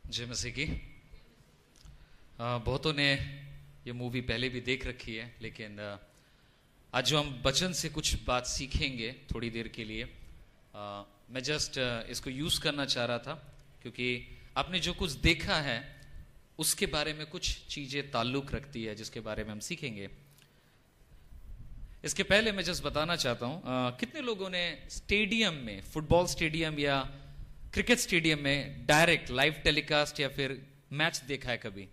जय मसीह की। बहुतों ने ये मूवी पहले भी देख रखी है, लेकिन आज जो हम वचन से कुछ बात सीखेंगे थोड़ी देर के लिए, मैं जस्ट इसको यूज करना चाह रहा था, क्योंकि आपने जो कुछ देखा है उसके बारे में कुछ चीजें ताल्लुक रखती है जिसके बारे में हम सीखेंगे। इसके पहले मैं जस्ट बताना चाहता हूं, कितने लोगों ने स्टेडियम में, फुटबॉल स्टेडियम या क्रिकेट स्टेडियम में डायरेक्ट लाइव टेलीकास्ट या फिर मैच देखा है कभी?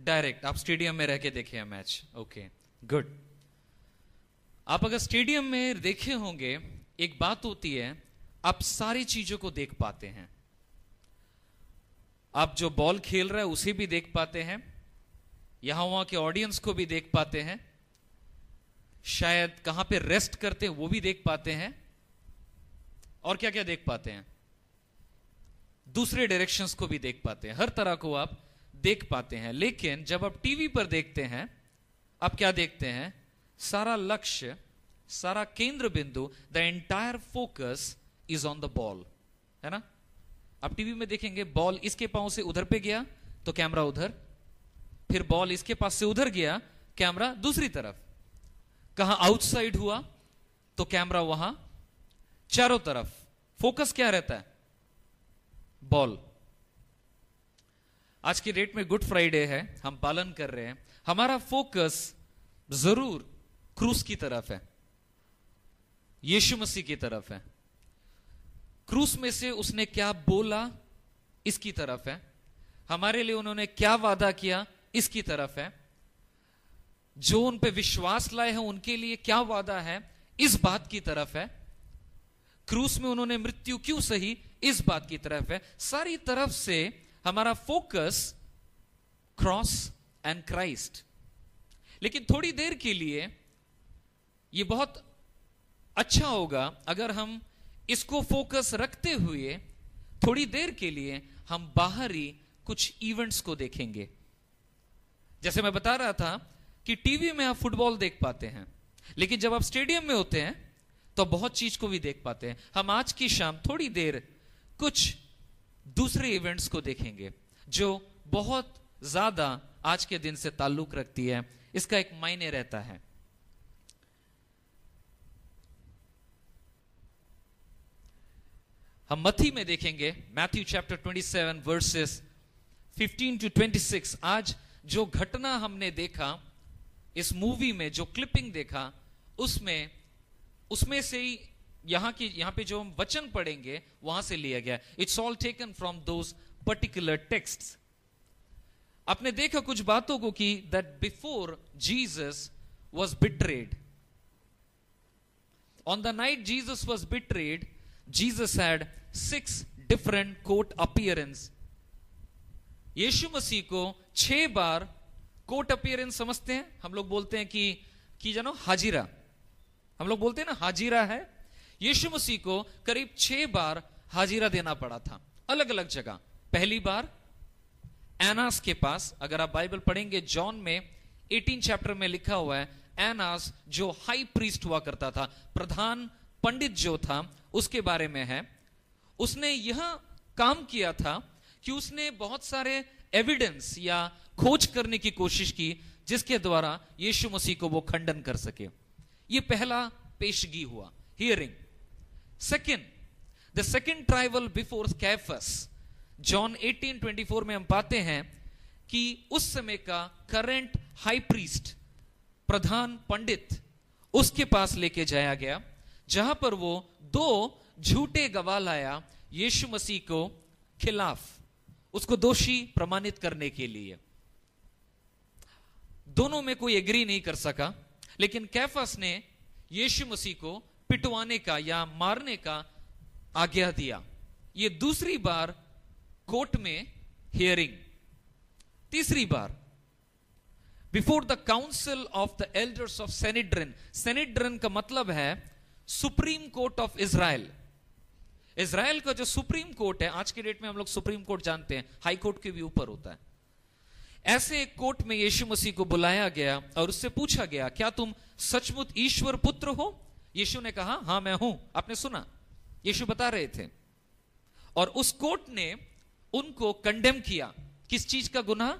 डायरेक्ट आप स्टेडियम में रह के देखे हैं मैच? Okay, good. आप अगर स्टेडियम में देखे होंगे, एक बात होती है, आप सारी चीजों को देख पाते हैं। आप जो बॉल खेल रहा है उसे भी देख पाते हैं, यहां वहां के ऑडियंस को भी देख पाते हैं, शायद कहां पे रेस्ट करते हैं वो भी देख पाते हैं, और क्या क्या देख पाते हैं, दूसरे डायरेक्शंस को भी देख पाते हैं, हर तरह को आप देख पाते हैं। लेकिन जब आप टीवी पर देखते हैं, आप क्या देखते हैं? सारा लक्ष्य, सारा केंद्र बिंदु, the entire focus is on the ball, है ना? आप टीवी में देखेंगे, बॉल इसके पांव से उधर पे गया तो कैमरा उधर, फिर बॉल इसके पास से उधर गया, कैमरा दूसरी तरफ, कहां आउटसाइड हुआ तो कैमरा वहां, चारों तरफ फोकस क्या रहता है? बॉल। आज की डेट में गुड फ्राइडे है, हम पालन कर रहे हैं, हमारा फोकस जरूर क्रूस की तरफ है, यीशु मसीह की तरफ है। क्रूस में से उसने क्या बोला इसकी तरफ है, हमारे लिए उन्होंने क्या वादा किया इसकी तरफ है, जो उन पे विश्वास लाए हैं उनके लिए क्या वादा है इस बात की तरफ है, क्रूस में उन्होंने मृत्यु क्यों सही इस बात की तरफ है। सारी तरफ से हमारा फोकस क्रॉस एंड क्राइस्ट। लेकिन थोड़ी देर के लिए यह बहुत अच्छा होगा अगर हम इसको फोकस रखते हुए थोड़ी देर के लिए हम बाहरी कुछ इवेंट्स को देखेंगे। जैसे मैं बता रहा था कि टीवी में आप फुटबॉल देख पाते हैं, लेकिन जब आप स्टेडियम में होते हैं तो बहुत चीज को भी देख पाते हैं। हम आज की शाम थोड़ी देर कुछ दूसरे इवेंट्स को देखेंगे जो बहुत ज्यादा आज के दिन से ताल्लुक रखती है, इसका एक मायने रहता है। हम मत्ती में देखेंगे, मैथ्यू चैप्टर 27 वर्सेस 15 to 26। आज जो घटना हमने देखा इस मूवी में, जो क्लिपिंग देखा, उसमें से ही यहां पे जो हम वचन पढ़ेंगे वहां से लिया गया। It's all taken from those particular texts. आपने देखा कुछ बातों को कि that before Jesus was betrayed, on the night Jesus was betrayed, Jesus had 6 different court appearance. Yeshu Masih को 6 बार कोर्ट अपीयरेंस समझते हैं हम लोग, बोलते हैं कि जानो हाजिरा, हम लोग बोलते हैं ना हाजिरा है। यीशु मसीह को करीब 6 बार हाजिरा देना पड़ा था, अलग अलग जगह। पहली बार एनास के पास, अगर आप बाइबल पढ़ेंगे जॉन में 18 चैप्टर में लिखा हुआ है, एनास जो हाई प्रीस्ट हुआ करता था, प्रधान पंडित जो था, उसके बारे में है। उसने यह काम किया था कि उसने बहुत सारे एविडेंस या खोज करने की कोशिश की जिसके द्वारा यीशु मसीह को वो खंडन कर सके। ये पहला पेशगी हुआ, hearing. Second, the second trial before Caiaphas, John 18:24 में हम पाते हैं कि उस समय का करंट हाई प्रीस्ट, प्रधान पंडित, उसके पास लेके जाया गया, जहां पर वो 2 झूठे गवाह लाया यीशु मसीह को खिलाफ, उसको दोषी प्रमाणित करने के लिए। दोनों में कोई एग्री नहीं कर सका, लेकिन कैफस ने यीशु मसीह को पिटवाने का या मारने का आज्ञा दिया। ये दूसरी बार कोर्ट में हियरिंग। तीसरी बार before the council of the elders of Sanhedrin. Sanhedrin का मतलब है supreme court of Israel. Israel का जो सुप्रीम कोर्ट है, आज के डेट में हम लोग सुप्रीम कोर्ट जानते हैं, हाई कोर्ट के भी ऊपर होता है। ऐसे एक कोर्ट में यीशु मसीह को बुलाया गया और उससे पूछा गया, क्या तुम सचमुच ईश्वर पुत्र हो? यीशु ने कहा, हां मैं हूं। आपने सुना, यीशु बता रहे थे। और उस कोर्ट ने उनको कंडेम किया। किस चीज का गुनाह?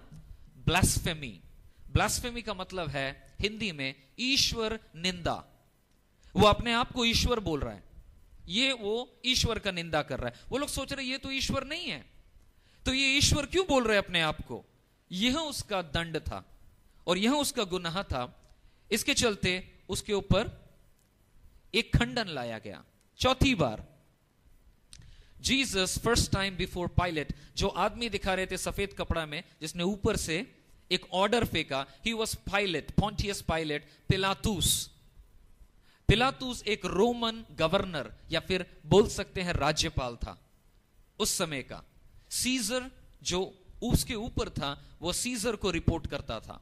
ब्लास्फेमी। ब्लास्फेमी का मतलब है हिंदी में ईश्वर निंदा। वो अपने आप को ईश्वर बोल रहा है, ये वो ईश्वर का निंदा कर रहा है। वो लोग सोच रहे ये तो ईश्वर नहीं है, तो ये ईश्वर क्यों बोल रहे अपने आप को? यह उसका दंड था और यह उसका गुनाह था। इसके चलते उसके ऊपर एक खंडन लाया गया। चौथी बार Jesus first time before Pilate, जो आदमी दिखा रहे थे सफेद कपड़ा में जिसने ऊपर से एक ऑर्डर फेंका, he was pilot, Pontius pilot, पिलातूस। पिलातूस एक रोमन गवर्नर या फिर बोल सकते हैं राज्यपाल था उस समय का। सीजर जो उसके ऊपर था वो सीजर को रिपोर्ट करता था।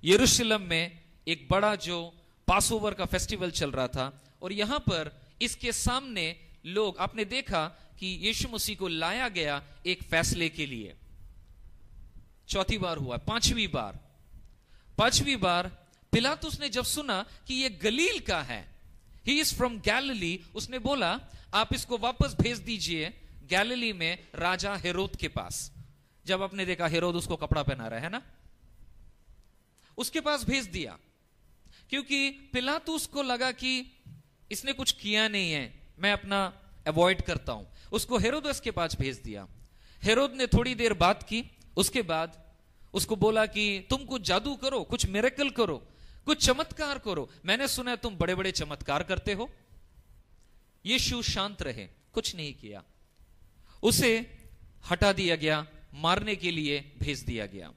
यरूशलेम में एक बड़ा जो पासओवर का फेस्टिवल चल रहा था और यहां पर इसके सामने लोग, आपने देखा कि यीशु मसीह को लाया गया एक फैसले के लिए। चौथी बार हुआ। पांचवी बार पिलातुस ने जब सुना कि ये गलील का है, ही इज फ्रॉम गैलिली, उसने बोला आप इसको वापस भेज दीजिए गैलिली में राजा हेरोद के पास। जब आपने देखा हेरोद उसको कपड़ा पहना रहा है ना, उसके पास भेज दिया, क्योंकि पिलातुस को लगा कि इसने कुछ किया नहीं है, मैं अपना अवॉइड करता हूं। उसको हेरोदस के पास भेज दिया। हेरोद ने थोड़ी देर बात की, उसके बाद उसको बोला कि तुम कुछ जादू करो, कुछ मिरेकल करो, कुछ चमत्कार करो, मैंने सुना है तुम बड़े बड़े चमत्कार करते हो। यीशु शांत रहे, कुछ नहीं किया। उसे हटा दिया गया, मारने के लिए भेज दिया गया।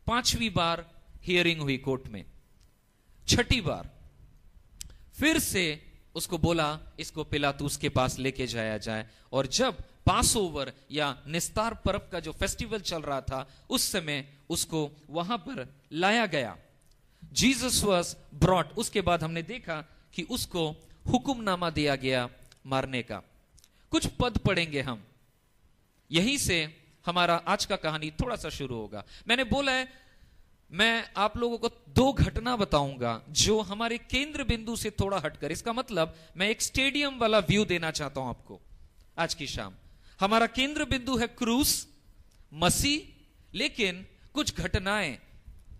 पांचवी बार हियरिंग हुई कोर्ट में। छठी बार फिर से उसको बोला इसको पिलातुस के पास लेके जाया जाए। और जब पासओवर या निस्तार पर्व का जो फेस्टिवल चल रहा था उस समय उसको वहां पर लाया गया। Jesus was brought. उसके बाद हमने देखा कि उसको हुक्मनामा दिया गया मारने का। कुछ पद पढ़ेंगे हम, यहीं से हमारा आज का कहानी थोड़ा सा शुरू होगा। मैंने बोला है मैं आप लोगों को दो घटना बताऊंगा जो हमारे केंद्र बिंदु से थोड़ा हटकर, इसका मतलब मैं एक स्टेडियम वाला व्यू देना चाहता हूं आपको आज की शाम। हमारा केंद्र बिंदु है क्रूस, मसीह, लेकिन कुछ घटनाएं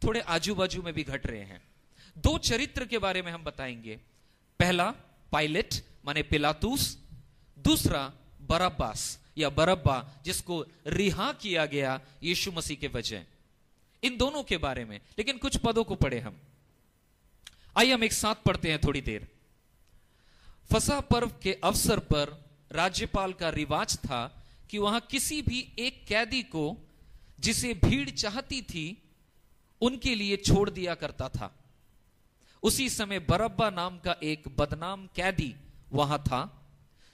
थोड़े आजू बाजू में भी घट रहे हैं। दो चरित्र के बारे में हम बताएंगे। पहला पायलट माने पिलातुस, दूसरा बरब्बास या बरब्बा जिसको रिहा किया गया यीशु मसीह के वजह। इन दोनों के बारे में, लेकिन कुछ पदों को पढ़े हम। आइए हम एक साथ पढ़ते हैं थोड़ी देर। फसह पर्व के अवसर पर राज्यपाल का रिवाज था कि वहां किसी भी एक कैदी को जिसे भीड़ चाहती थी उनके लिए छोड़ दिया करता था। उसी समय बरब्बा नाम का एक बदनाम कैदी वहां था।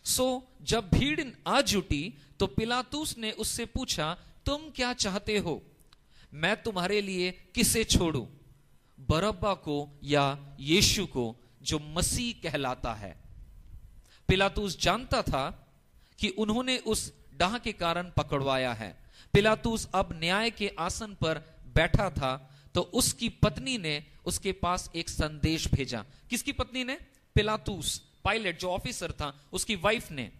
सो जब भीड़ आ जुटी तो पिलातुस ने उससे पूछा, तुम क्या चाहते हो, मैं तुम्हारे लिए किसे छोड़ूं, बरब्बा को या यीशु को जो मसीह कहलाता है। पिलातुस जानता था कि उन्होंने उस डाह के कारण पकड़वाया है। पिलातुस अब न्याय के आसन पर बैठा था तो उसकी पत्नी ने उसके पास एक संदेश भेजा। किसकी पत्नी ने? पिलातुस, पायलट जो ऑफिसर था, उसकी वाइफ ने।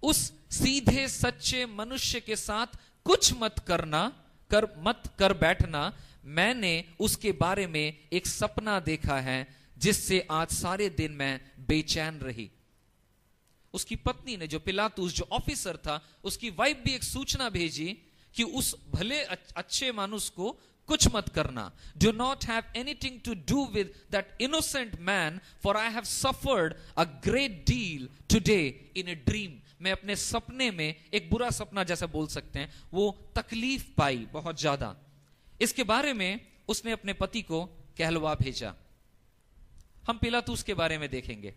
उस सीधे सच्चे मनुष्य के साथ कुछ मत कर बैठना, मैंने उसके बारे में एक सपना देखा है जिससे आज सारे दिन मैं बेचैन रही। उसकी पत्नी ने, जो पिलातुस जो ऑफिसर था, उसकी वाइफ भी एक सूचना भेजी कि उस भले अच्छे मानुस को कुछ मत करना। Do not have anything to do with that innocent man, for I have suffered a great deal today in a dream. मैं अपने सपने में, एक बुरा सपना जैसा बोल सकते हैं, वो तकलीफ पाई बहुत ज्यादा। इसके बारे में उसने अपने पति को कहलवा भेजा। हम पिलातुस के बारे में देखेंगे।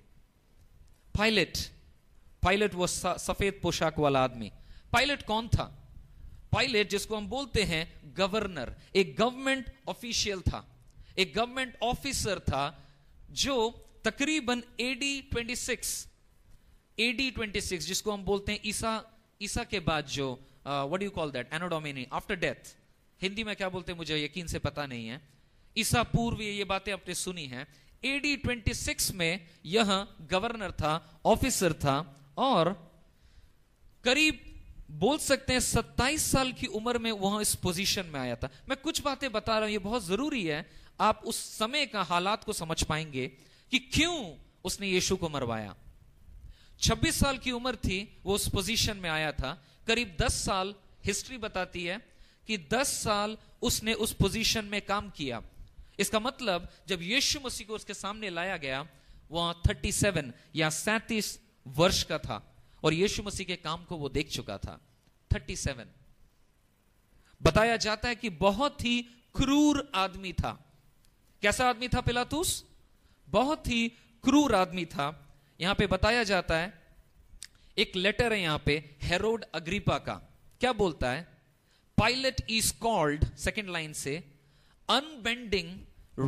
पायलट वो सफेद पोशाक वाला आदमी। पायलट कौन था? पायलट जिसको हम बोलते हैं गवर्नर, एक गवर्नमेंट ऑफिशियल था, एक गवर्नमेंट ऑफिसर था जो तकरीबन एडी 26 जिसको हम बोलते हैं ईसा के बाद, जो what do you call that, anno domini, after death. Hindi में क्या बोलते हैं मुझे यकीन से पता नहीं है। ईसा पूर्व ये बातें आपने सुनी हैं। एडी 26 में यह गवर्नर था, ऑफिसर था। और करीब बोल सकते हैं 27 साल की उम्र में वह इस पोजीशन में आया था। मैं कुछ बातें बता रहा हूं, ये बहुत जरूरी है, आप उस समय का हालात को समझ पाएंगे कि क्यों उसने यीशु को मरवाया। 26 साल की उम्र थी, वो उस पोजीशन में आया था। करीब 10 साल हिस्ट्री बताती है कि 10 साल उसने उस पोजीशन में काम किया। इसका मतलब जब यीशु मसीह को उसके सामने लाया गया, वह 37 या 37 वर्ष का था और यीशु मसीह के काम को वो देख चुका था। 37। बताया जाता है कि बहुत ही क्रूर आदमी था। कैसा आदमी था पिलातुस? बहुत ही क्रूर आदमी था। यहां पे बताया जाता है, एक लेटर है यहां पे हेरोड अग्रिपा का, क्या बोलता है? Pilot is called, second line से, अनबेंडिंग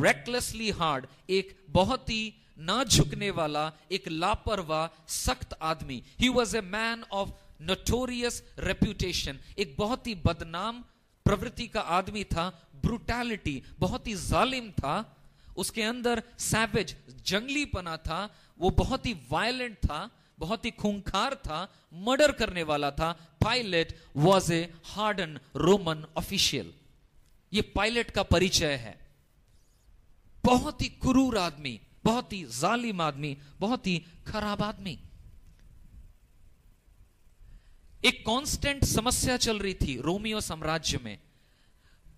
रेकलेसली हार्ड, एक बहुत ही ना झुकने वाला, एक लापरवाह सख्त आदमी। He was a man of notorious reputation, एक बहुत ही बदनाम प्रवृत्ति का आदमी था। ब्रूटैलिटी, बहुत ही जालिम था। उसके अंदर सैवेज, जंगलीपना था। वो बहुत ही वायलेंट था, बहुत ही खूंखार था, मर्डर करने वाला था। Pilot was a harden Roman official. ये पायलट का परिचय है। बहुत ही क्रूर आदमी, बहुत ही जालिम आदमी, बहुत ही खराब आदमी। एक कांस्टेंट समस्या चल रही थी रोमियो साम्राज्य में।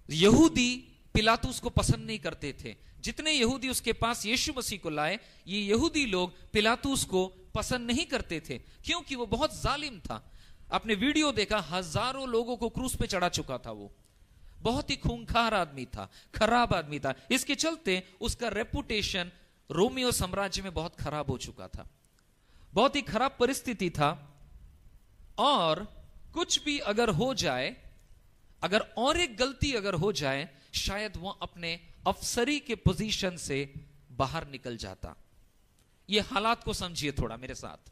यहूदी पिलातुस को पसंद नहीं करते थे। जितने यहूदी उसके पास यीशु मसीह को लाए, ये यहूदी लोग पिलातुस को पसंद नहीं करते थे, क्योंकि वो बहुत जालिम था। आपने वीडियो देखा, हजारों लोगों को क्रूस पे चढ़ा चुका था। वो बहुत ही खूंखार आदमी था, खराब आदमी था। इसके चलते उसका रेपुटेशन रोमियो साम्राज्य में बहुत खराब हो चुका था। बहुत ही खराब परिस्थिति था। और कुछ भी अगर हो जाए, अगर और एक गलती अगर हो जाए, शायद वह अपने अफसरी के पोजीशन से बाहर निकल जाता। यह हालात को समझिए थोड़ा मेरे साथ।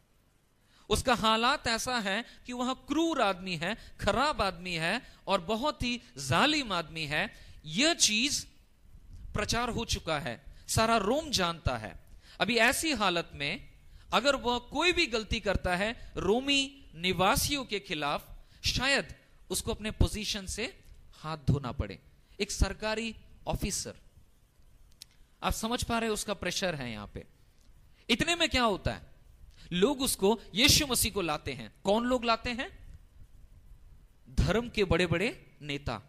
उसका हालात ऐसा है कि वह क्रूर आदमी है, खराब आदमी है और बहुत ही जालिम आदमी है। यह चीज प्रचार हो चुका है, सारा रोम जानता है। अभी ऐसी हालत में अगर वह कोई भी गलती करता है रोमी निवासियों के खिलाफ, शायद उसको अपने पोजीशन से हाथ धोना पड़े। एक सरकारी ऑफिसर, आप समझ पा रहे हैं उसका प्रेशर है यहां पे। इतने में क्या होता है, लोग उसको यीशु मसीह को लाते हैं। कौन लोग लाते हैं? धर्म के बड़े बड़े नेता,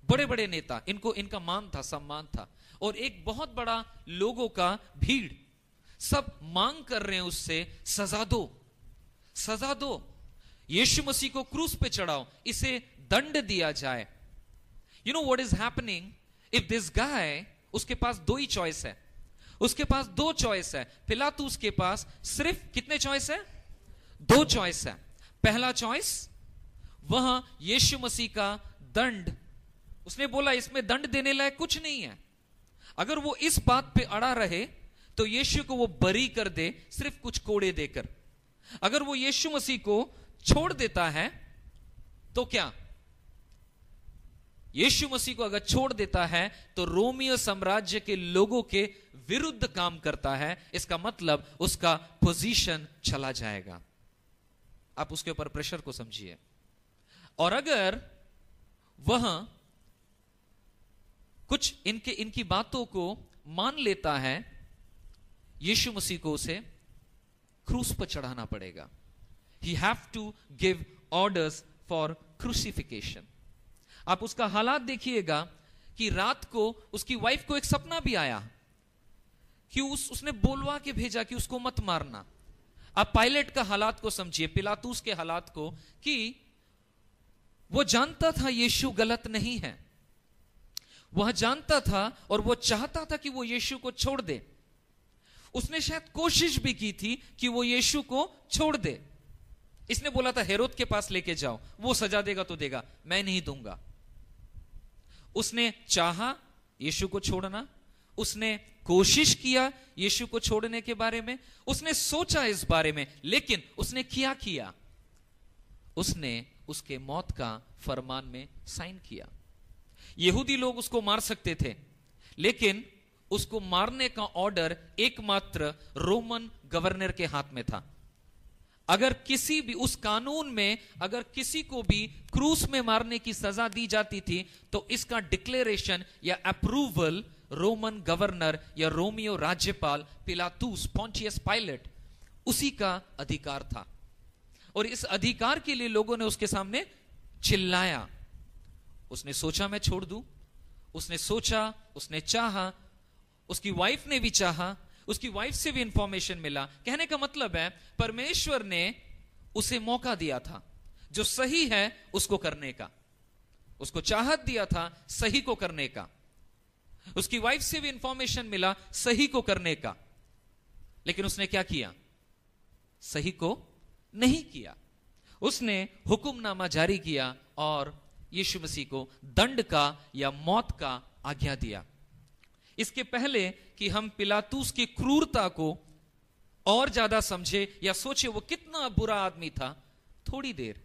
बड़े बड़े नेता। इनको इनका मान था, सम्मान था। और एक बहुत बड़ा लोगों का भीड़, सब मांग कर रहे हैं उससे, सजा दो, सजा दो, यीशु मसीह को क्रूस पे चढ़ाओ, इसे दंड दिया जाए। You know what is happening? If this guy, उसके पास दो ही चॉइस है। उसके पास दो चॉइस है। पिलातुस के पास सिर्फ कितने चॉइस है? दो चॉइस है। पहला चॉइस, वह यीशु मसीह का दंड, उसने बोला इसमें दंड देने लायक कुछ नहीं है। अगर वो इस बात पे अड़ा रहे तो यीशु को वो बरी कर दे, सिर्फ कुछ कोड़े देकर। अगर वो यीशु मसीह को छोड़ देता है तो क्या? यीशु मसीह को अगर छोड़ देता है तो रोमियो साम्राज्य के लोगों के विरुद्ध काम करता है। इसका मतलब उसका पोजीशन चला जाएगा। आप उसके ऊपर प्रेशर को समझिए। और अगर वह कुछ इनकी बातों को मान लेता है, यीशु मसीह को उसे क्रूस पर चढ़ाना पड़ेगा। He have to give orders for crucifixion. आप उसका हालात देखिएगा कि रात को उसकी वाइफ को एक सपना भी आया कि उसने बोलवा के भेजा कि उसको मत मारना। आप पायलट का हालात को समझिए, पिलातुस के हालात को, कि वो जानता था यीशु गलत नहीं है। वह जानता था और वो चाहता था कि वो यीशु को छोड़ दे। उसने शायद कोशिश भी की थी कि वो यीशु को छोड़ दे। इसने बोला था हेरोद के पास लेके जाओ, वो सजा देगा तो देगा, मैं नहीं दूंगा। उसने चाहा यीशु को छोड़ना, उसने कोशिश किया यीशु को छोड़ने के बारे में, उसने सोचा इस बारे में, लेकिन उसने किया उसने उसके मौत का फरमान में साइन किया। यहूदी लोग उसको मार सकते थे, लेकिन उसको मारने का ऑर्डर एकमात्र रोमन गवर्नर के हाथ में था। अगर किसी भी उस कानून में अगर किसी को भी क्रूस में मारने की सजा दी जाती थी तो इसका डिक्लेरेशन या अप्रूवल रोमन गवर्नर या रोमियो राज्यपाल पिलातूस पोंटियस पायलट उसी का अधिकार था। और इस अधिकार के लिए लोगों ने उसके सामने चिल्लाया। उसने सोचा मैं छोड़ दूं, उसने सोचा, उसने चाहा, उसकी वाइफ ने भी चाहा, उसकी वाइफ से भी इंफॉर्मेशन मिला। कहने का मतलब है परमेश्वर ने उसे मौका दिया था जो सही है उसको करने का, उसको चाहत दिया था सही को करने का, उसकी वाइफ से भी इंफॉर्मेशन मिला सही को करने का, लेकिन उसने क्या किया? सही को नहीं किया। उसने हुक्मनामा जारी किया और यीशु मसीह को दंड का या मौत का आज्ञा दिया। इसके पहले कि हम पिलातूस की क्रूरता को और ज्यादा समझे या सोचे वो कितना बुरा आदमी था, थोड़ी देर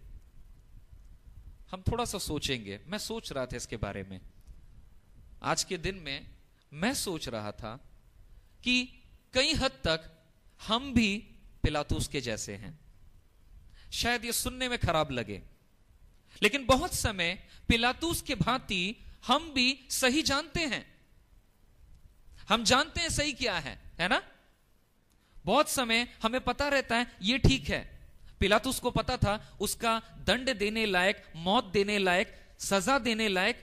हम थोड़ा सा सोचेंगे। मैं सोच रहा था इसके बारे में आज के दिन में, मैं सोच रहा था कि कई हद तक हम भी पिलातूस के जैसे हैं। शायद ये सुनने में खराब लगे, लेकिन बहुत समय पिलातूस के भांति हम भी सही जानते हैं। हम जानते हैं सही क्या है ना? बहुत समय हमें पता रहता है ये ठीक है। पिलातूस को पता था उसका दंड देने लायक, मौत देने लायक, सजा देने लायक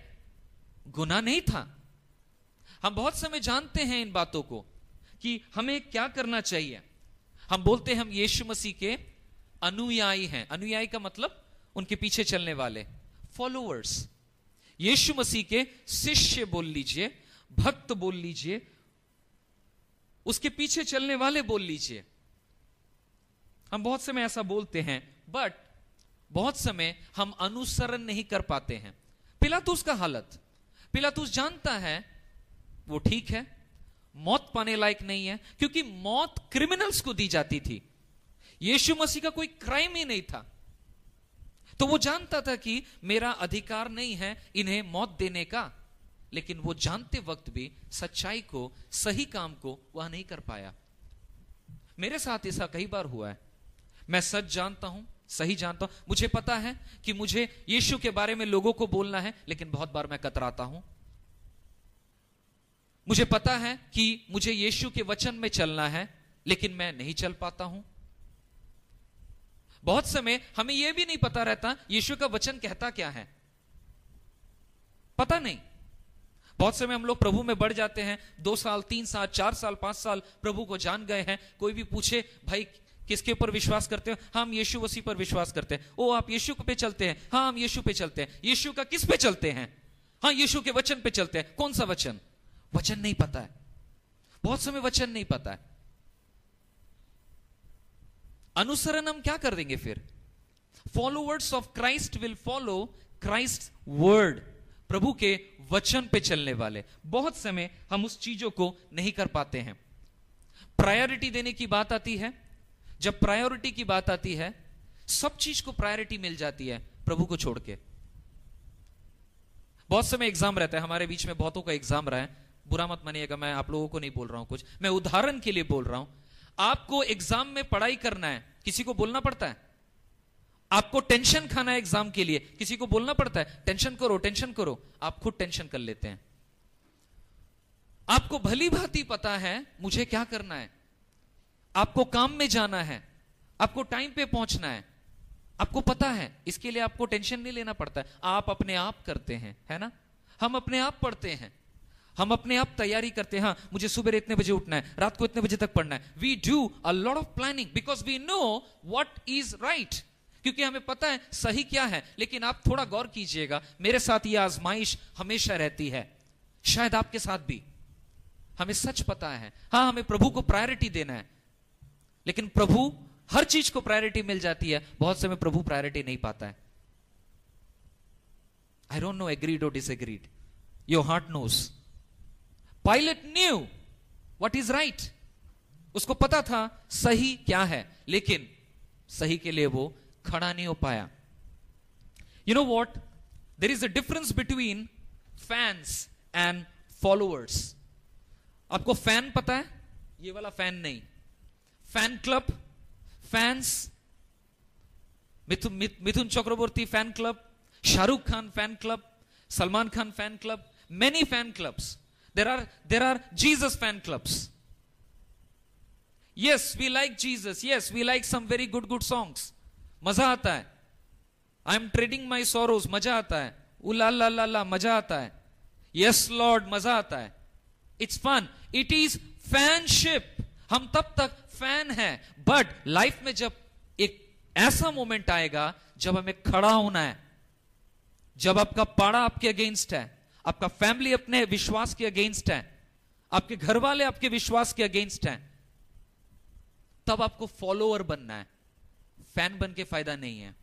गुनाह नहीं था। हम बहुत समय जानते हैं इन बातों को कि हमें क्या करना चाहिए। हम बोलते हैं हम यीशु मसीह के अनुयायी हैं। अनुयायी का मतलब उनके पीछे चलने वाले, फॉलोअर्स। यीशु मसीह के शिष्य बोल लीजिए, भक्त बोल लीजिए, उसके पीछे चलने वाले बोल लीजिए। हम बहुत समय ऐसा बोलते हैं, बट बहुत समय हम अनुसरण नहीं कर पाते हैं। पिलातूस का हालत, पिलातूस जानता है वो ठीक है, मौत पाने लायक नहीं है, क्योंकि मौत क्रिमिनल्स को दी जाती थी। यीशु मसीह का कोई क्राइम ही नहीं था, तो वो जानता था कि मेरा अधिकार नहीं है इन्हें मौत देने का। लेकिन वो जानते वक्त भी सच्चाई को, सही काम को वह नहीं कर पाया। मेरे साथ ऐसा कई बार हुआ है। मैं सच जानता हूं, सही जानता हूं, मुझे पता है कि मुझे यीशु के बारे में लोगों को बोलना है, लेकिन बहुत बार मैं कतराता हूं। मुझे पता है कि मुझे यीशु के वचन में चलना है, लेकिन मैं नहीं चल पाता हूं। बहुत समय हमें यह भी नहीं पता रहता यीशु का वचन कहता क्या है, पता नहीं। बहुत समय हम लोग प्रभु में बढ़ जाते हैं, 2 साल 3 साल 4 साल 5 साल प्रभु को जान गए हैं। कोई भी पूछे भाई किसके ऊपर विश्वास करते हो? हम यीशु मसीह पर विश्वास करते हैं। ओ आप यीशु पे चलते हैं? हाँ हम यीशु पे चलते हैं। यीशु का किस पे चलते हैं? हाँ यीशु के वचन पे चलते हैं। कौन सा वचन? वचन नहीं पता है। बहुत समय वचन नहीं पता है। अनुसरण हम क्या कर देंगे फिर? Followers of Christ will follow Christ word. प्रभु के वचन पे चलने वाले। बहुत समय हम उस चीजों को नहीं कर पाते हैं। प्रायोरिटी देने की बात आती है, जब प्रायोरिटी की बात आती है, सब चीज को प्रायोरिटी मिल जाती है प्रभु को छोड़ के। बहुत समय एग्जाम रहता है, हमारे बीच में बहुतों का एग्जाम रहा है, बुरा मत मानिएगा, मैं आप लोगों को नहीं बोल रहा हूं कुछ, मैं उदाहरण के लिए बोल रहा हूं। आपको एग्जाम में पढ़ाई करना है, किसी को बोलना पड़ता है? आपको टेंशन खाना है एग्जाम के लिए, किसी को बोलना पड़ता है टेंशन करो टेंशन करो? आप खुद टेंशन कर लेते हैं। आपको भली भांति पता है मुझे क्या करना है, आपको काम में जाना है, आपको टाइम पे पहुंचना है, आपको पता है, इसके लिए आपको टेंशन नहीं लेना पड़ता है। आप अपने आप करते हैं, है ना? हम अपने आप पढ़ते हैं, हम अपने आप तैयारी करते हैं। हाँ मुझे सुबह इतने बजे उठना है, रात को इतने बजे तक पढ़ना है। We do a lot of planning because we know what is right, क्योंकि हमें पता है सही क्या है। लेकिन आप थोड़ा गौर कीजिएगा, मेरे साथ यह आजमाइश हमेशा रहती है, शायद आपके साथ भी। हमें सच पता है, हाँ हमें प्रभु को प्रायोरिटी देना है, लेकिन प्रभु हर चीज को प्रायोरिटी मिल जाती है, बहुत समय प्रभु प्रायोरिटी नहीं पाता है। आई डोंट नो एग्रीड और disagreed, your heart knows. Pilate knew what is right, उसको पता था सही क्या है, लेकिन सही के लिए वो खड़ा नहीं हो पाया। You know what, there is a difference between fans and followers. आपको फैन पता है? ये वाला फैन नहीं, fan club, fans Mithun Chakraborty fan club, Shahrukh Khan fan club, Salman Khan fan club, many fan clubs. There are Jesus fan clubs. Yes, we like Jesus. Yes, we like some very good songs. मजा आता है. I am trading my sorrows. मजा आता है. उला ला ला ला मजा आता है. Yes Lord, मजा आता है. It's fun. It is fanship. हम तब तक फैन हैं. But लाइफ में जब एक ऐसा मोमेंट आएगा जब हमें खड़ा होना है, जब आपका पाड़ा आपके अगेंस्ट है, आपका फैमिली अपने विश्वास के अगेंस्ट है, आपके घर वाले आपके विश्वास के अगेंस्ट हैं, तब आपको फॉलोअर बनना है. फैन बन के फायदा नहीं है.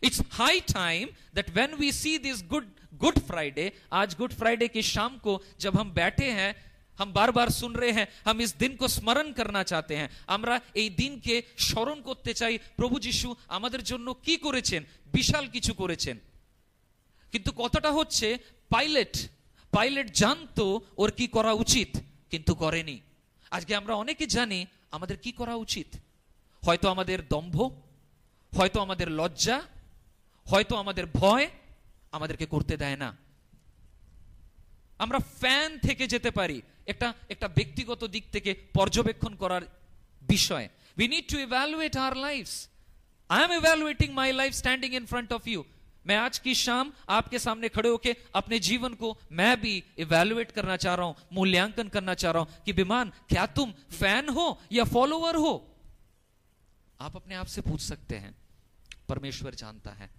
It's high time that when we see this Good Friday, आज गुड फ्राइडे की शाम को जब हम बैठे हैं, हम बार बार सुन रहे हैं, हम इस दिन को स्मरण करना चाहते हैं. আমরা এই দিনকে স্মরণ করতে চাই, প্রভু যিশু আমাদের জন্য কি করেছেন, বিশাল কিছু করেছেন. কিন্তু কথাটা হচ্ছে পাইলট জানতো ওর কি করা উচিত, কিন্তু করেনি. আজকে আমরা অনেকে জানি আমাদের কি করা উচিত. হয়তো আমাদের দম্ভ, হয়তো আমাদের লজ্জা, হয়তো আমাদের ভয় আমাদেরকে করতে দেয় না. আমরা ফ্যান থেকে যেতে পারি একটা ব্যক্তিগত দিক থেকে পর্যবেক্ষণ করার বিষয়. We need to evaluate our lives. I am evaluating my life standing in front of you. मैं आज की शाम आपके सामने खड़े होके अपने जीवन को मैं भी इवैल्यूएट करना चाह रहा हूं, मूल्यांकन करना चाह रहा हूं कि विमान क्या तुम फैन हो या फॉलोअर हो. आप अपने आप से पूछ सकते हैं. परमेश्वर जानता है.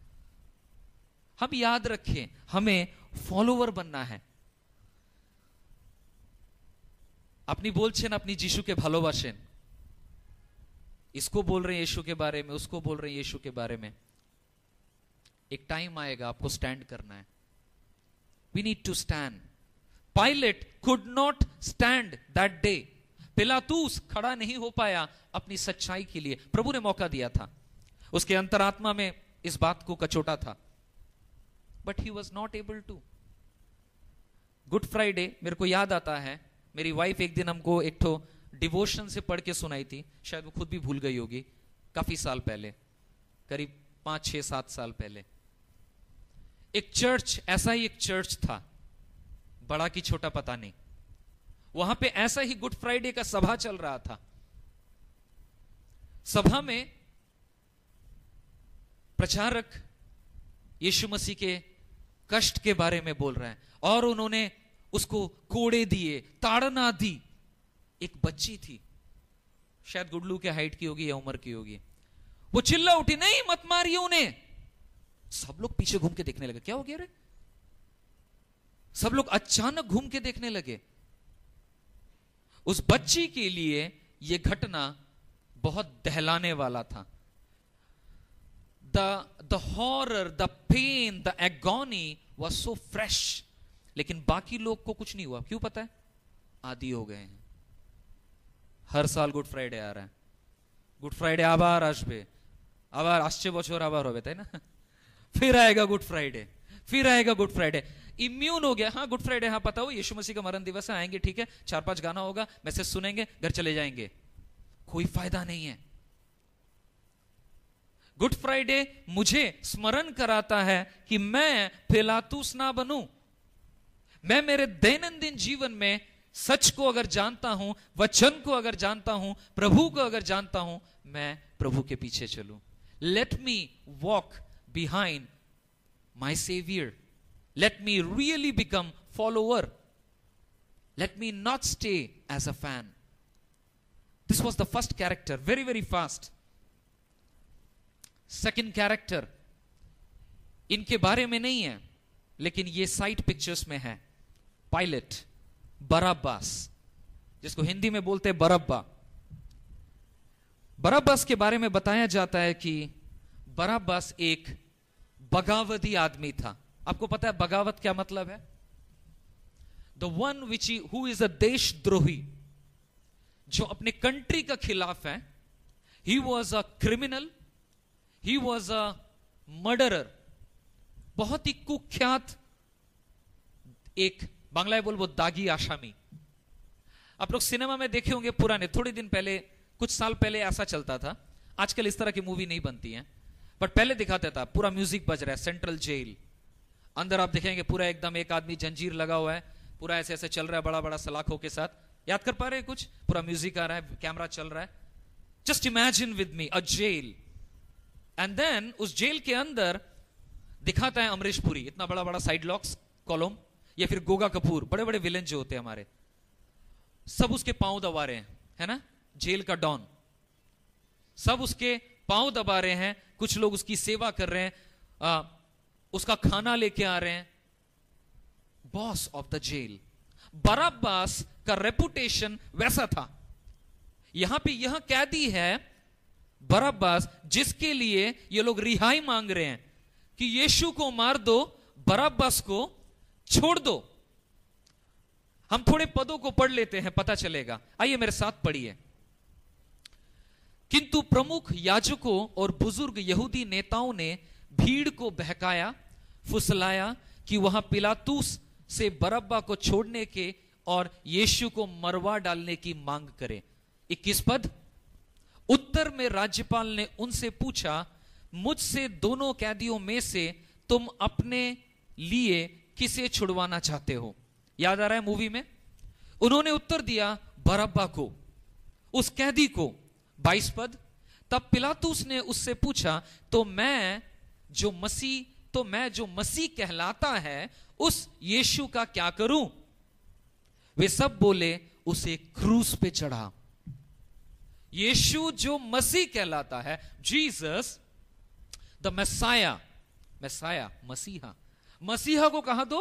हम याद रखें, हमें फॉलोअर बनना है. अपनी बोलছেন अपनी যিশুকে ভালোবাসেন, इसको बोल रहे हैं यीशु के बारे में, उसको बोल रहे हैं यीशु के बारे में. एक टाइम आएगा आपको स्टैंड करना है. We need to stand. Pilate could not stand that day. पिलातूस खड़ा नहीं हो पाया अपनी सच्चाई के लिए. प्रभु ने मौका दिया था, उसके अंतरात्मा में इस बात को कचोटा था, but he was not able to. Good Friday मेरे को याद आता है, मेरी वाइफ एक दिन हमको एक ठो डिवोशन से पढ़ के सुनाई थी. शायद वो खुद भी भूल गई होगी. काफी साल पहले, करीब 5-6-7 साल पहले, एक चर्च, ऐसा ही एक चर्च था, बड़ा कि छोटा पता नहीं, वहां पे ऐसा ही गुड फ्राइडे का सभा चल रहा था. सभा में प्रचारक यीशु मसीह के कष्ट के बारे में बोल रहे हैं और उन्होंने उसको कोड़े दिए, ताड़ना दी. एक बच्ची थी, शायद गुडलू के हाइट की होगी या उम्र की होगी. वो चिल्ला उठी, नहीं मत मारिए उन्हें. सब लोग पीछे घूम के देखने लगे, क्या हो गया रे. सब लोग अचानक घूम के देखने लगे. उस बच्ची के लिए यह घटना बहुत दहलाने वाला था. The horror, the pain, the agony was so fresh. लेकिन बाकी लोग को कुछ नहीं हुआ. क्यों पता है? आदी हो गए हैं. हर साल गुड फ्राइडे आ रहा है. गुड फ्राइडे आबार আসবে, আবার আসছে বছর আবার হবে, তাই না? फिर आएगा गुड फ्राइडे, फिर आएगा गुड फ्राइडे. इम्यून हो गया. हाँ गुड फ्राइडे, हाँ पता हो यीशु मसीह का मरण दिवस है, आएंगे ठीक है, 4-5 गाना होगा, मैसेज सुनेंगे, घर चले जाएंगे. कोई फायदा नहीं है. गुड फ्राइडे मुझे स्मरण कराता है कि मैं पिलातूस ना बनूं. मैं मेरे दैनंदिन जीवन में सच को अगर जानता हूं, वचन को अगर जानता हूं, प्रभु को अगर जानता हूं, मैं प्रभु के पीछे चलूं. Let me walk behind my saviour. Let me really become follower. Let me not stay as a fan. This was the first character. Very very fast. Second character इनके बारे में नहीं है, लेकिन ये साइड पिक्चर्स में है. पायलट, बराब्बास, जिसको हिंदी में बोलते हैं बरब्बा. बराब्बास के बारे में बताया जाता है कि बराब्बास एक बगावती आदमी था. आपको पता है बगावत क्या मतलब है? The one which who is a देशद्रोही, जो अपने कंट्री का खिलाफ है. He was a criminal, he was a murderer. बहुत ही कुख्यात एक, बांग्लाয় बोलबो दागी आसामी. आप लोग सिनेमा में देखे होंगे पुराने, थोड़े दिन पहले, कुछ साल पहले ऐसा चलता था. आजकल इस तरह की मूवी नहीं बनती हैं. बट पहले दिखाता था पूरा म्यूजिक बज रहा है, सेंट्रल जेल, अंदर आप देखेंगे पूरा एकदम एक आदमी जंजीर लगा हुआ है, पूरा ऐसे ऐसे चल रहा है, बड़ा बड़ा सलाखों के साथ। याद कर पा रहे हैं कुछ? पूरा म्यूजिक आ रहा है, कैमरा चल रहा है। Just imagine with me a jail, and then उस जेल के अंदर दिखाता है अमरीश पुरी, इतना बड़ा बड़ा साइड लॉक्स कॉलम, या फिर गोगा कपूर, बड़े बड़े विलेन जो होते हैं हमारे, सब उसके पांव दबा रहे हैं, है ना, जेल का डॉन, सब उसके पांव दबा रहे हैं, कुछ लोग उसकी सेवा कर रहे हैं, उसका खाना लेके आ रहे हैं। Boss of the jail. Barabbas का रेपुटेशन वैसा था। यहां पे यह कैदी है बराब्बास, जिसके लिए ये लोग रिहाई मांग रहे हैं कि यीशु को मार दो, बराब्बास को छोड़ दो। हम थोड़े पदों को पढ़ लेते हैं, पता चलेगा। आइए मेरे साथ पढ़िए। किंतु प्रमुख याजकों और बुजुर्ग यहूदी नेताओं ने भीड़ को बहकाया, फुसलाया कि वहां पिलातुस से बरअब्बा को छोड़ने के और यीशु को मरवा डालने की मांग करे। 21 पद। उत्तर में राज्यपाल ने उनसे पूछा, मुझसे दोनों कैदियों में से तुम अपने लिए किसे छुड़वाना चाहते हो? याद आ रहा है मूवी में? उन्होंने उत्तर दिया, बरअब्बा को, उस कैदी को। 22 पद। तब पिलातुस ने उससे पूछा, तो मैं जो मसीह कहलाता है उस यीशु का क्या करूं? वे सब बोले, उसे क्रूस पे चढ़ा। यीशु जो मसीह कहलाता है, जीसस द मैसाया, मसीहा को कहां दो?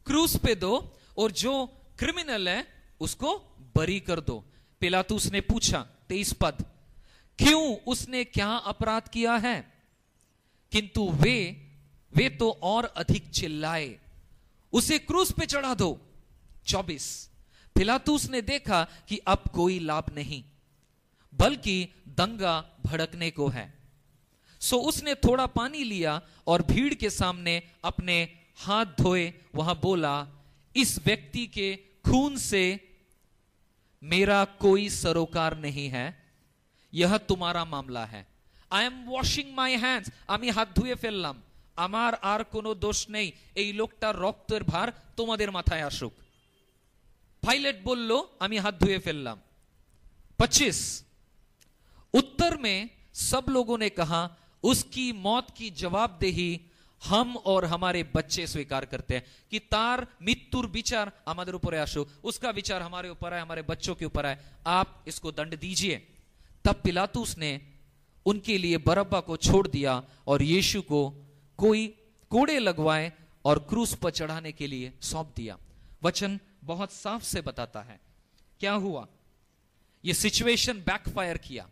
क्रूस पे दो, और जो क्रिमिनल है उसको बरी कर दो। पिलातुस ने पूछा, 23 पद, क्यों? उसने क्या अपराध किया है? किंतु वे तो और अधिक चिल्लाए, उसे क्रूस पे चढ़ा दो। 24। पिलातुस ने देखा कि अब कोई लाभ नहीं, बल्कि दंगा भड़कने को है, सो उसने थोड़ा पानी लिया और भीड़ के सामने अपने हाथ धोए, वहां बोला, इस व्यक्ति के खून से मेरा कोई सरोकार नहीं है, यह तुम्हारा मामला है। I am washing my hands, আমি হাত ধুয়ে ফেললাম, আমার আর কোনো দোষ নেই, এই লোকটার রক্তের ভার তোমাদের মাথায় আসুক। পাইলট বলল, আমি হাত ধুয়ে ফেললাম। 25। उत्तर में सब लोगों ने कहा, उसकी मौत की जवाबदेही हम और हमारे बच्चे स्वीकार करते हैं, कि तार मृत्युर विचार हमारे ऊपर आसो, उसका विचार हमारे ऊपर है, हमारे बच्चों के ऊपर है, आप इसको दंड दीजिए। तब पिलातुस ने उनके लिए बरअब्बा को छोड़ दिया और यीशु को कोई कोड़े लगवाए और क्रूस पर चढ़ाने के लिए सौंप दिया। वचन बहुत साफ से बताता है क्या हुआ। यह सिचुएशन बैकफायर किया।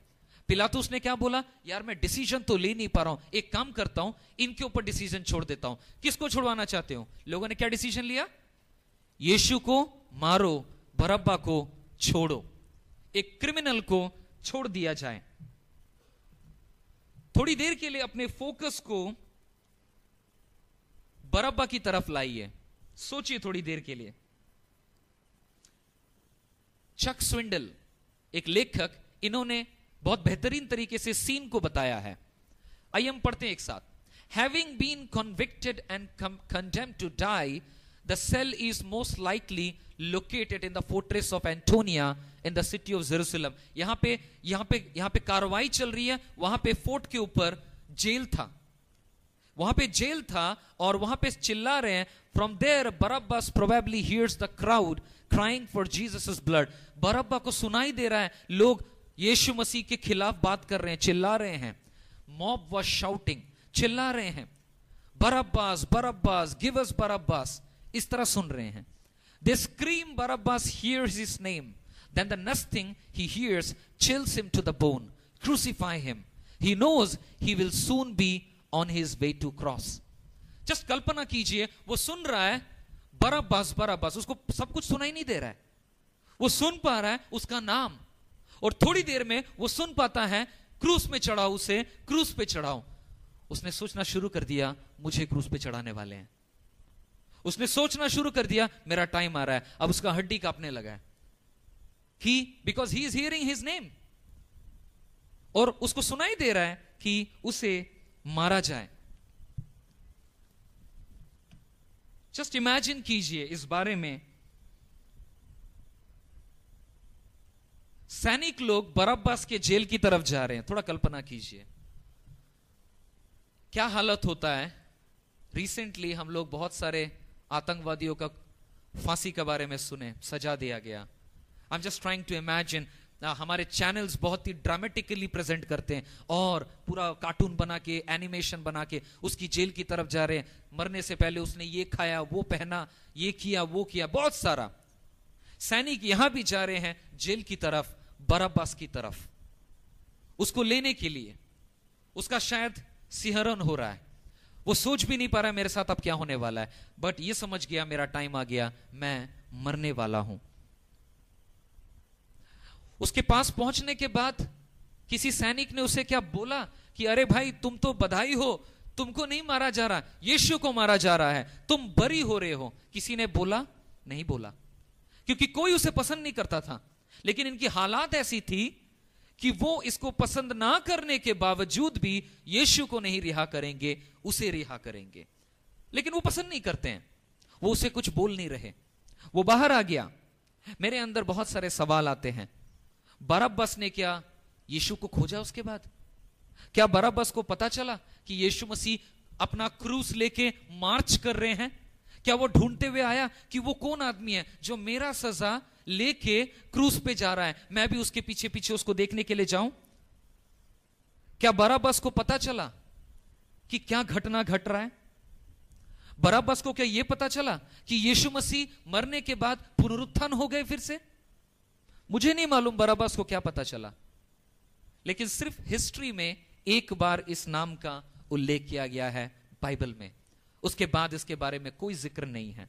पिलातुस ने क्या बोला, यार मैं डिसीजन तो ले नहीं पा रहा हूं, एक काम करता हूं, इनके ऊपर डिसीजन छोड़ देता हूं। किसको छुड़वाना चाहते हो? लोगों ने क्या डिसीजन लिया? यीशु को मारो, बरअब्बा को छोड़ो, एक क्रिमिनल को छोड़ दिया जाए। थोड़ी देर के लिए अपने फोकस को बरअब्बा की तरफ लाइए, सोचिए थोड़ी देर के लिए। चक स्विंडल, एक लेखक, इन्होंने बहुत बेहतरीन तरीके से सीन को बताया है। आइए हम पढ़ते हैं एक साथ। Having been convicted and condemned to die, the cell is most likely located in the fortress of Antonia in the city of Jerusalem. यहां पे कार्रवाई चल रही है, वहां पे फोर्ट के ऊपर जेल था, और वहां पे चिल्ला रहे हैं। From there, Barabbas probably hears the crowd crying for Jesus' blood. बरअब्बा को सुनाई दे रहा है, लोग यीशु मसीह के खिलाफ बात कर रहे हैं, चिल्ला रहे हैं। Mob was shouting, चिल्ला रहे हैं, बरअब्बास बरअब्बास, give us बरअब्बास, इस तरह सुन रहे हैं। They scream, Barabbas hears his name. Then the next thing he hears chills him to the bone. Crucify him. He knows he will soon be on his way to cross. Just कल्पना कीजिए, वो सुन रहा है बरअब्बास बरअब्बास, उसको सब कुछ सुनाई नहीं दे रहा है, वो सुन पा रहा है उसका नाम, और थोड़ी देर में वो सुन पाता है, क्रूस में चढ़ाओ, उसे क्रूस पे चढ़ाओ। उसने सोचना शुरू कर दिया, मुझे क्रूस पे चढ़ाने वाले हैं। उसने सोचना शुरू कर दिया, मेरा टाइम आ रहा है। अब उसका हड्डी कांपने लगा है, because he is hearing his name, और उसको सुनाई दे रहा है कि उसे मारा जाए। जस्ट इमेजिन कीजिए इस बारे में, सैनिक लोग बरअब्बास के जेल की तरफ जा रहे हैं। थोड़ा कल्पना कीजिए क्या हालत होता है। रिसेंटली हम लोग बहुत सारे आतंकवादियों का फांसी के बारे में सुने, सजा दिया गया। I am just trying to imagine, हमारे चैनल्स बहुत ही ड्रामेटिकली प्रेजेंट करते हैं और पूरा कार्टून बना के, एनिमेशन बना के उसकी जेल की तरफ जा रहे हैं। मरने से पहले उसने ये खाया, वो पहना, ये किया, वो किया, बहुत सारा। सैनिक यहां भी जा रहे हैं जेल की तरफ, बरअब्बास की तरफ, उसको लेने के लिए। उसका शायद सिहरन हो रहा है, वो सोच भी नहीं पा रहा है मेरे साथ अब क्या होने वाला है, बट ये समझ गया मेरा टाइम आ गया, मैं मरने वाला हूं। उसके पास पहुंचने के बाद किसी सैनिक ने उसे क्या बोला कि अरे भाई तुम तो बधाई हो, तुमको नहीं मारा जा रहा, यीशु को मारा जा रहा है, तुम बरी हो रहे हो। किसी ने बोला? नहीं बोला, क्योंकि कोई उसे पसंद नहीं करता था। लेकिन इनकी हालात ऐसी थी कि वो इसको पसंद ना करने के बावजूद भी यीशु को नहीं रिहा करेंगे, उसे रिहा करेंगे। लेकिन वो पसंद नहीं करते हैं, वो उसे कुछ बोल नहीं रहे। वो बाहर आ गया। मेरे अंदर बहुत सारे सवाल आते हैं। बरअब्बास ने क्या यीशु को खोजा? उसके बाद क्या बरअब्बास को पता चला कि यीशु मसीह अपना क्रूस लेके मार्च कर रहे हैं? क्या वो ढूंढते हुए आया कि वो कौन आदमी है जो मेरा सजा लेके क्रूस पे जा रहा है, मैं भी उसके पीछे पीछे उसको देखने के लिए जाऊं? क्या बरअब्बास को पता चला कि क्या घटना घट रहा है? बरअब्बास को क्या यह पता चला कि यीशु मसीह मरने के बाद पुनरुत्थान हो गए फिर से? मुझे नहीं मालूम बरअब्बास को क्या पता चला, लेकिन सिर्फ हिस्ट्री में एक बार इस नाम का उल्लेख किया गया है बाइबल में। उसके बाद इसके बारे में कोई जिक्र नहीं है।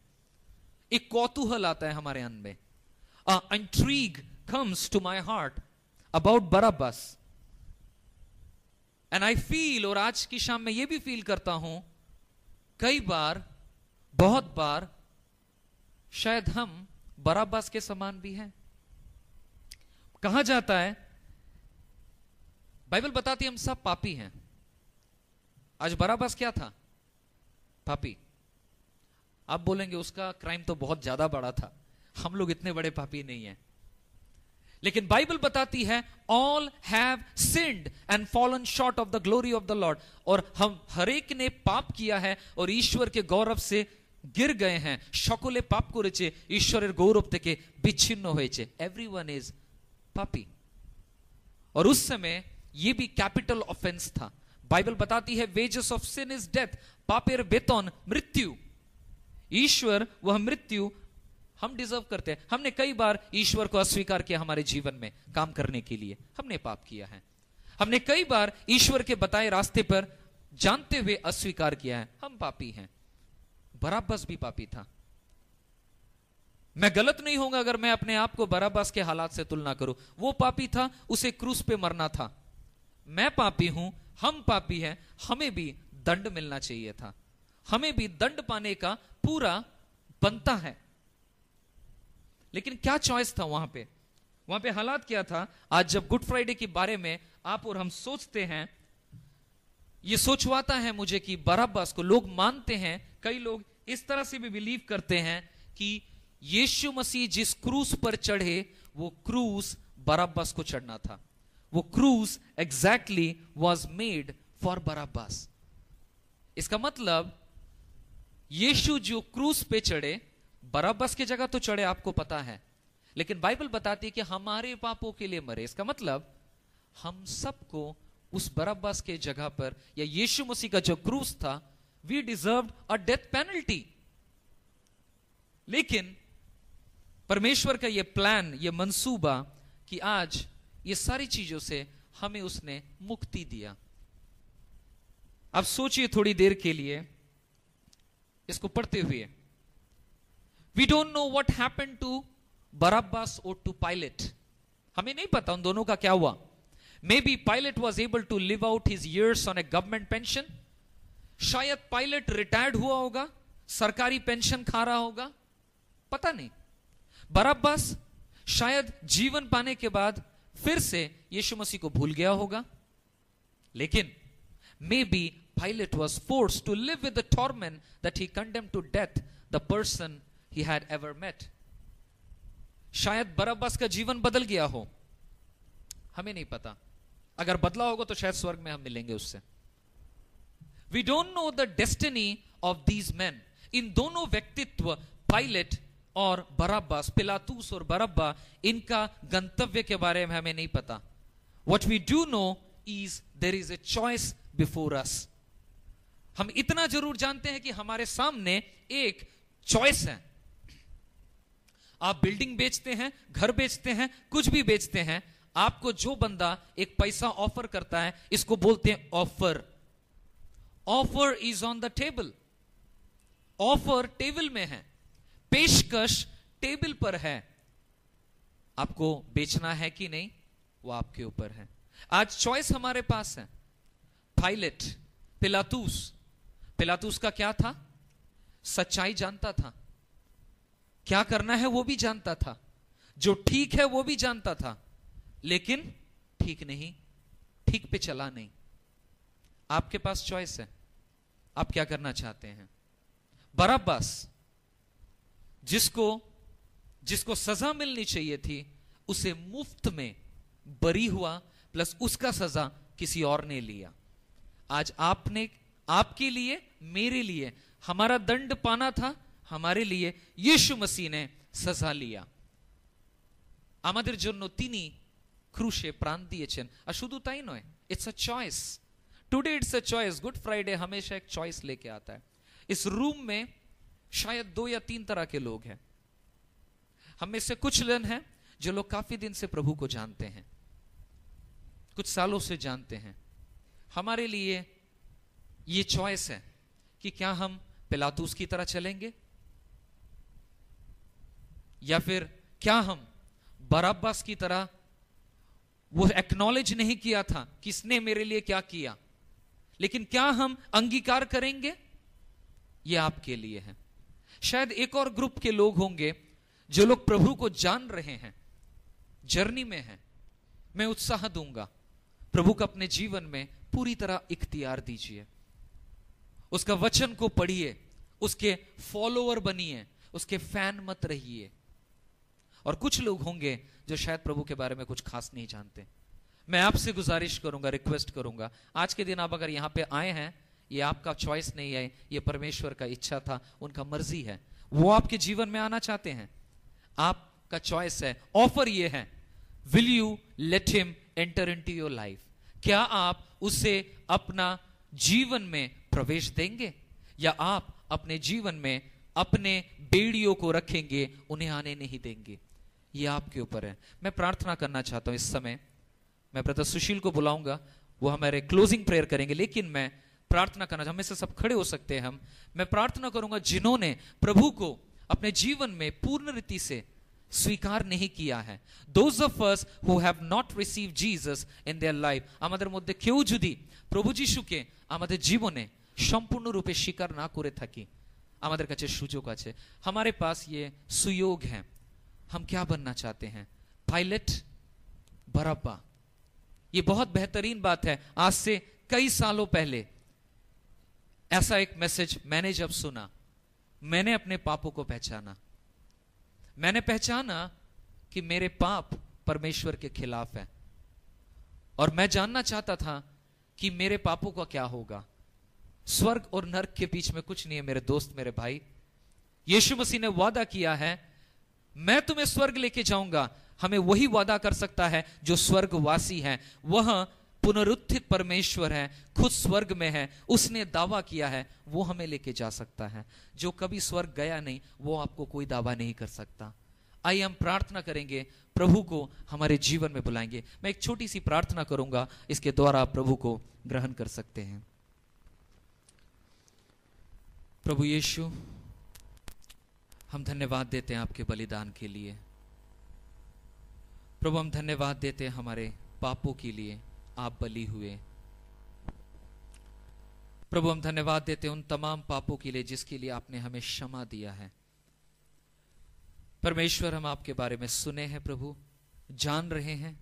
एक कौतूहल आता है हमारे मन में, intrigue comes to my heart about Barabbas, and I feel, और आज की शाम में यह भी फील करता हूं, कई बार, बहुत बार शायद हम बरअब्बास के समान भी हैं। कहा जाता है, बाइबल बताती है हम सब पापी हैं। आज बरअब्बास क्या था? पापी। आप बोलेंगे उसका क्राइम तो बहुत ज्यादा बड़ा था, हम लोग इतने बड़े पापी नहीं हैं। लेकिन बाइबल बताती है all have sinned and fallen short of the glory of the lord, और हम हर एक ने पाप किया है और ईश्वर के गौरव से गिर गए हैं। সকলে পাপ করেছে, ঈশ্বরের গৌরব থেকে বিচ্ছিন্ন হয়েছে। एवरीवन इज पापी। और उस समय यह भी कैपिटल ऑफेंस था। बाइबल बताती है wages of sin is death, पापेर वेतन मृत्यु। ईश्वर वह मृत्यु हम डिजर्व करते हैं। हमने कई बार ईश्वर को अस्वीकार किया हमारे जीवन में काम करने के लिए, हमने पाप किया है। हमने कई बार ईश्वर के बताए रास्ते पर जानते हुए अस्वीकार किया है, हम पापी हैं। बरअब्बास भी पापी था। मैं गलत नहीं होऊंगा अगर मैं अपने आप को बरअब्बास के हालात से तुलना करूं। वो पापी था, उसे क्रूस पे मरना था। मैं पापी हूं, हम पापी हैं, हमें भी दंड मिलना चाहिए था, हमें भी दंड पाने का पूरा बनता है। लेकिन क्या चॉइस था वहां पे? वहां पे हालात क्या था? आज जब गुड फ्राइडे के बारे में आप और हम सोचते हैं, ये सोचवाता है मुझे कि बरअब्बास को लोग मानते हैं, कई लोग इस तरह से भी बिलीव करते हैं कि यीशु मसीह जिस क्रूस पर चढ़े वो क्रूस बरअब्बास को चढ़ना था। वो क्रूस एग्जैक्टली वाज मेड फॉर बरअब्बास। इसका मतलब यीशु जो क्रूस पे चढ़े, बरअब्बास की जगह तो चढ़े, आपको पता है, लेकिन बाइबल बताती है कि हमारे पापों के लिए मरे। इसका मतलब हम सबको उस बरअब्बास के जगह पर, या यीशु मसीह का जो क्रूस था, we deserved a death penalty. लेकिन परमेश्वर का यह प्लान, यह मंसूबा कि आज ये सारी चीजों से हमें उसने मुक्ति दिया। अब सोचिए थोड़ी देर के लिए इसको पढ़ते हुए। We don't know what happened to Barabbas और टू पायलट। हमें नहीं पता उन दोनों का क्या हुआ। Maybe pilot was able to live out his years on a government pension. शायद पायलट रिटायर्ड हुआ होगा, सरकारी पेंशन खा रहा होगा, पता नहीं। बरअब्बास शायद जीवन पाने के बाद फिर से यीशु मसीह को भूल गया होगा। लेकिन may be Pilate was forced to live with the torment that he condemned to death the person he had ever met. शायद बरअब्बास का जीवन बदल गया हो, हमें नहीं पता. अगर बदला होगा तो शायद स्वर्ग में हम मिलेंगे उससे. We don't know the destiny of these men. इन दोनों व्यक्तित्व, पायलट और बरअब्बास, पिलातूस और बरअब्बा, इनका गंतव्य के बारे में हमें नहीं पता. What we do know is there is a choice before us. हम इतना जरूर जानते हैं कि हमारे सामने एक चॉइस है. आप बिल्डिंग बेचते हैं, घर बेचते हैं, कुछ भी बेचते हैं, आपको जो बंदा एक पैसा ऑफर करता है, इसको बोलते हैं offer. Offer is on the table. Offer table में है, पेशकश टेबल पर है. आपको बेचना है कि नहीं, वो आपके ऊपर है. आज चॉइस हमारे पास है. पायलट, पिलातूस का क्या था? सच्चाई जानता था, क्या करना है वो भी जानता था, जो ठीक है वो भी जानता था, लेकिन ठीक पे चला नहीं. आपके पास चॉइस है, आप क्या करना चाहते हैं. बरअब्बास, जिसको सजा मिलनी चाहिए थी, उसे मुफ्त में बरी हुआ, प्लस उसका सजा किसी और ने लिया. आज आपके लिए, मेरे लिए हमारा दंड पाना था, हमारे लिए यीशु मसीह ने सजा लिया. আমাদের জন্য তিনি ক্রুশে প্রাণ দিয়েছেন. আর শুধু তাই নয়, it's a choice. Today it's a choice. Good Friday हमेशा एक चॉइस लेके आता है. इस रूम में शायद 2 या 3 तरह के लोग हैं. हम में से कुछ लोग हैं जो लोग काफी दिन से प्रभु को जानते हैं, कुछ सालों से जानते हैं. हमारे लिए ये चॉइस है कि क्या हम पिलातूस की तरह चलेंगे, या फिर क्या हम बरअब्बास की तरह, वो एक्नॉलेज नहीं किया था किसने मेरे लिए क्या किया, लेकिन क्या हम अंगीकार करेंगे, ये आपके लिए है. शायद एक और ग्रुप के लोग होंगे जो लोग प्रभु को जान रहे हैं, जर्नी में हैं. मैं उत्साह दूंगा, प्रभु को अपने जीवन में पूरी तरह इख्तियार दीजिए. उसका वचन को पढ़िए, उसके फॉलोअर बनिए, उसके फैन मत रहिए. और कुछ लोग होंगे जो शायद प्रभु के बारे में कुछ खास नहीं जानते. मैं आपसे गुजारिश करूंगा, रिक्वेस्ट करूंगा, आज के दिन आप अगर यहां पे आए हैं, ये आपका चॉइस नहीं है, ये परमेश्वर का इच्छा था, उनका मर्जी है, वो आपके जीवन में आना चाहते हैं. आपका चॉइस है. ऑफर ये है, will you let him enter into your life. क्या आप उसे अपना जीवन में प्रवेश देंगे, या आप अपने जीवन में अपने बेड़ियों को रखेंगे, उन्हें आने नहीं देंगे. ये आपके ऊपर है. मैं प्रार्थना करना चाहता हूं इस समय. मैं ब्रदर सुशील को बुलाऊंगा, वो हमारे क्लोजिंग प्रेयर करेंगे, लेकिन मैं प्रार्थना करना, हम में से सब खड़े हो सकते हैं. मैं प्रार्थना करूंगा जिन्होंने प्रभु को अपने जीवन में पूर्ण रीति से स्वीकार नहीं किया है, those of us who have not received Jesus in their life, আমাদের মধ্যে কেউ যদি প্রভু যিশুকে আমাদের জীবনে সম্পূর্ণ রূপে স্বীকার না করে থাকি, আমাদের কাছে সুযোগ আছে. हमारे पास ये सुयोग है. हम क्या बनना चाहते हैं, पायलट, बरअब्बा. ये बहुत बेहतरीन बात है. आज से कई सालों पहले ऐसा एक मैसेज मैंने जब सुना, मैंने अपने पापों को पहचाना. मैंने पहचाना कि मेरे पाप परमेश्वर के खिलाफ है, और मैं जानना चाहता था कि मेरे पापों का क्या होगा. स्वर्ग और नरक के बीच में कुछ नहीं है मेरे दोस्त, मेरे भाई. यीशु मसीह ने वादा किया है, मैं तुम्हें स्वर्ग लेके जाऊंगा. हमें वही वादा कर सकता है जो स्वर्गवासी है. वह पुनरुत्थित परमेश्वर है, खुद स्वर्ग में है. उसने दावा किया है, वो हमें लेके जा सकता है. जो कभी स्वर्ग गया नहीं, वो आपको कोई दावा नहीं कर सकता. आइए हम प्रार्थना करेंगे, प्रभु को हमारे जीवन में बुलाएंगे. मैं एक छोटी सी प्रार्थना करूंगा, इसके द्वारा आप प्रभु को ग्रहण कर सकते हैं. प्रभु यीशु, हम धन्यवाद देते हैं आपके बलिदान के लिए. प्रभु हम धन्यवाद देते हैं हमारे पापों के लिए आप बलि हुए. प्रभु हम धन्यवाद देते हैं उन तमाम पापों के लिए जिसके लिए आपने हमें क्षमा दिया है. परमेश्वर, हम आपके बारे में सुने हैं प्रभु, जान रहे हैं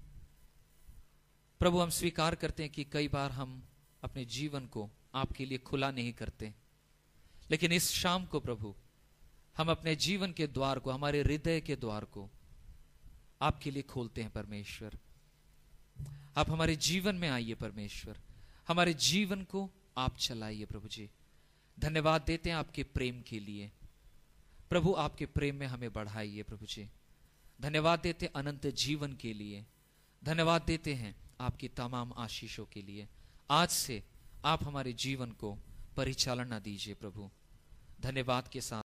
प्रभु. हम स्वीकार करते हैं कि कई बार हम अपने जीवन को आपके लिए खुला नहीं करते, लेकिन इस शाम को प्रभु हम अपने जीवन के द्वार को, हमारे हृदय के द्वार को आपके लिए खोलते हैं। परमेश्वर, आप हमारे जीवन में आइए। परमेश्वर, हमारे जीवन को आप चलाइए। प्रभु जी, धन्यवाद देते हैं आपके प्रेम के लिए। प्रभु, आपके प्रेम में हमें बढ़ाइए। प्रभु जी, धन्यवाद देते अनंत जीवन के लिए। धन्यवाद देते हैं आपकी तमाम आशीषों के लिए। आज से आप हमारे जीवन को परिचालना दीजिए। प्रभु, धन्यवाद के साथ